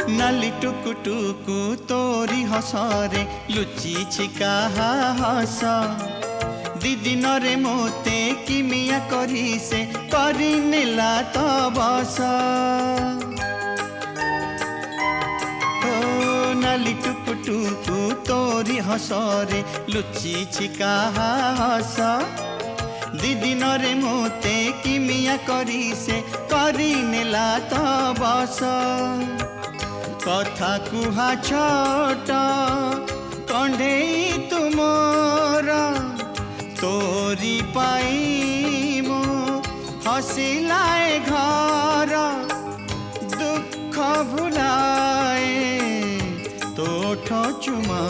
नाली टुकु टुकु तोरी हसरे लुचि छिका हस दिदिन रे मोते किमिया करी से करी नेला तो बस नाली टुकु टुकु तोरी हसरे लुचि छिका हस दिदिन रे मोते किमिया करी से करी नेला तो बस कथा कुहा छोट कंढेई तुमर तोरी पाई मो हसिलाए घर दुख भुलाए तोठ चुमा